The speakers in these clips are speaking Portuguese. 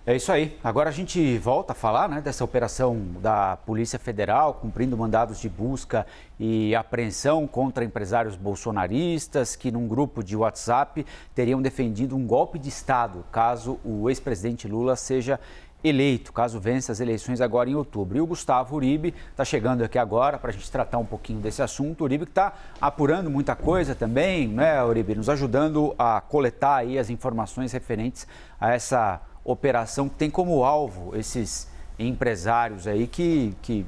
É isso aí. Agora a gente volta a falar, né, dessa operação da Polícia Federal, cumprindo mandados de busca e apreensão contra empresários bolsonaristas que, num grupo de WhatsApp, teriam defendido um golpe de Estado caso o ex-presidente Lula seja eleito, caso vença as eleições agora em outubro. E o Gustavo Uribe está chegando aqui agora para a gente tratar um pouquinho desse assunto. O Uribe que está apurando muita coisa também, né, Uribe? Nos ajudando a coletar aí as informações referentes a essa operação que tem como alvo esses empresários aí que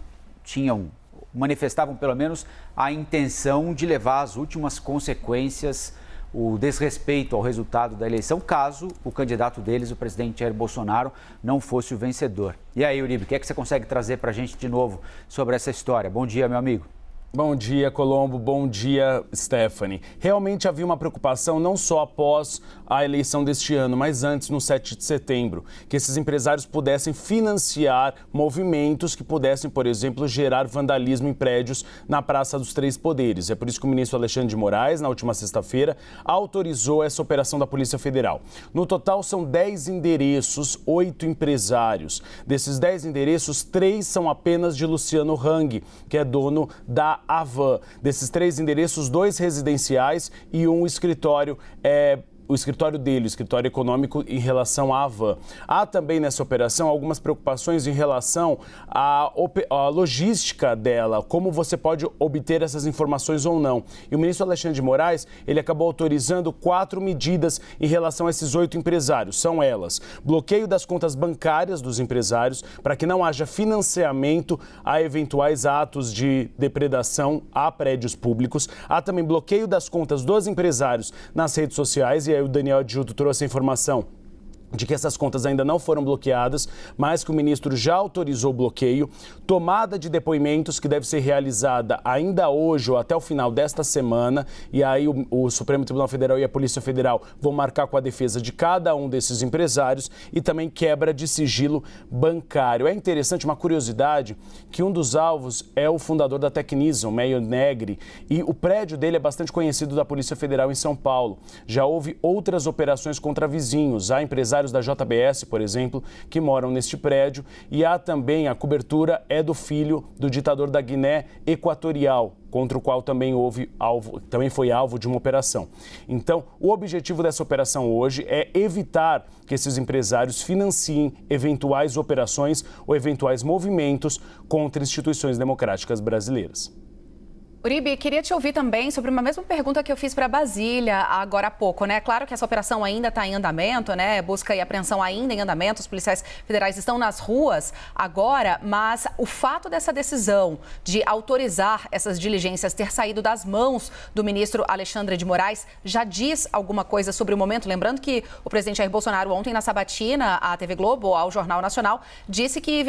manifestavam pelo menos a intenção de levar às últimas consequências o desrespeito ao resultado da eleição, caso o candidato deles, o presidente Jair Bolsonaro, não fosse o vencedor. E aí, Uribe, o que é que você consegue trazer para a gente de novo sobre essa história? Bom dia, meu amigo. Bom dia, Colombo. Bom dia, Stephanie. Realmente havia uma preocupação não só após a eleição deste ano, mas antes, no 7 de setembro, que esses empresários pudessem financiar movimentos que pudessem, por exemplo, gerar vandalismo em prédios na Praça dos Três Poderes. É por isso que o ministro Alexandre de Moraes, na última sexta-feira, autorizou essa operação da Polícia Federal. No total, são 10 endereços, 8 empresários. Desses 10 endereços, 3 são apenas de Luciano Hang, que é dono da Avan. Desses 3 endereços, 2 residenciais e um escritório o escritório dele, o escritório econômico em relação à Avan. Há também nessa operação algumas preocupações em relação à logística dela, como você pode obter essas informações ou não. E o ministro Alexandre de Moraes, ele acabou autorizando 4 medidas em relação a esses 8 empresários. São elas: bloqueio das contas bancárias dos empresários para que não haja financiamento a eventuais atos de depredação a prédios públicos. Há também bloqueio das contas dos empresários nas redes sociais, e aí o Daniel Adjuto trouxe a informação de que essas contas ainda não foram bloqueadas, mas que o ministro já autorizou o bloqueio. Tomada de depoimentos que deve ser realizada ainda hoje ou até o final desta semana, e aí o Supremo Tribunal Federal e a Polícia Federal vão marcar com a defesa de cada um desses empresários, e também quebra de sigilo bancário. É interessante, uma curiosidade, que um dos alvos é o fundador da Tecnisa, Meio Negri, e o prédio dele é bastante conhecido da Polícia Federal em São Paulo. Já houve outras operações contra vizinhos. Há empresários da JBS, por exemplo, que moram neste prédio, e há também a cobertura do filho do ditador da Guiné Equatorial, contra o qual também foi alvo de uma operação. Então, o objetivo dessa operação hoje é evitar que esses empresários financiem eventuais operações ou eventuais movimentos contra instituições democráticas brasileiras. Uribe, queria te ouvir também sobre uma mesma pergunta que eu fiz para Brasília agora há pouco, né? Claro que essa operação ainda está em andamento, né? Busca e apreensão ainda em andamento, os policiais federais estão nas ruas agora, mas o fato dessa decisão de autorizar essas diligências ter saído das mãos do ministro Alexandre de Moraes já diz alguma coisa sobre o momento? Lembrando que o presidente Jair Bolsonaro ontem na sabatina à TV Globo, ao Jornal Nacional, disse que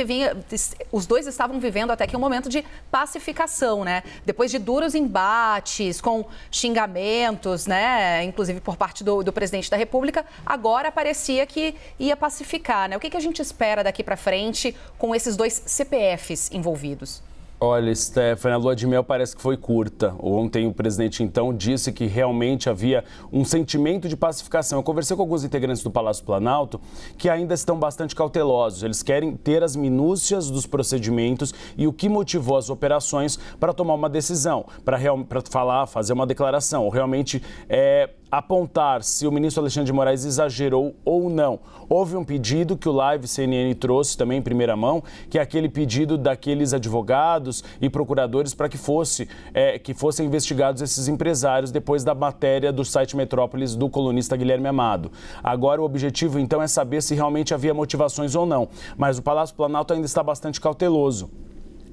os dois estavam vivendo até que um momento de pacificação, né? Depois de duros embates, com xingamentos, né, inclusive por parte do presidente da República, agora parecia que ia pacificar, né? O que a gente espera daqui para frente com esses 2 CPFs envolvidos? Olha, Stephanie, a lua de mel parece que foi curta. Ontem o presidente, então, disse que realmente havia um sentimento de pacificação. Eu conversei com alguns integrantes do Palácio Planalto que ainda estão bastante cautelosos. Eles querem ter as minúcias dos procedimentos e o que motivou as operações para tomar uma decisão, para fazer uma declaração, ou realmente apontar se o ministro Alexandre de Moraes exagerou ou não. Houve um pedido que o Live CNN trouxe também em primeira mão, que é aquele pedido daqueles advogados e procuradores para que fossem investigados esses empresários depois da matéria do site Metrópolis do colunista Guilherme Amado. Agora o objetivo então é saber se realmente havia motivações ou não, mas o Palácio Planalto ainda está bastante cauteloso.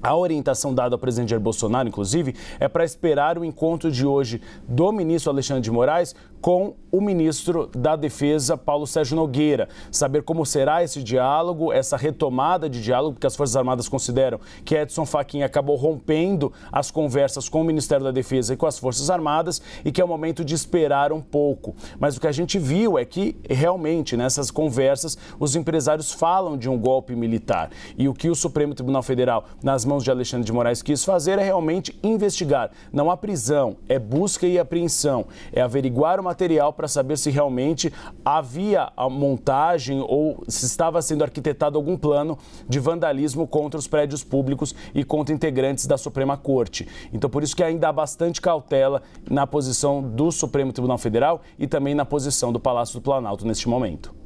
A orientação dada ao presidente Jair Bolsonaro, inclusive, é para esperar o encontro de hoje do ministro Alexandre de Moraes com o ministro da Defesa, Paulo Sérgio Nogueira. Saber como será esse diálogo, essa retomada de diálogo, porque as Forças Armadas consideram que Edson Fachin acabou rompendo as conversas com o Ministério da Defesa e com as Forças Armadas e que é o momento de esperar um pouco. Mas o que a gente viu é que, realmente, nessas conversas, os empresários falam de um golpe militar. E o que o Supremo Tribunal Federal, nas mãos de Alexandre de Moraes, quis fazer é realmente investigar. Não há prisão, é busca e apreensão, é averiguar uma material para saber se realmente havia a montagem ou se estava sendo arquitetado algum plano de vandalismo contra os prédios públicos e contra integrantes da Suprema Corte. Então, por isso que ainda há bastante cautela na posição do Supremo Tribunal Federal e também na posição do Palácio do Planalto neste momento.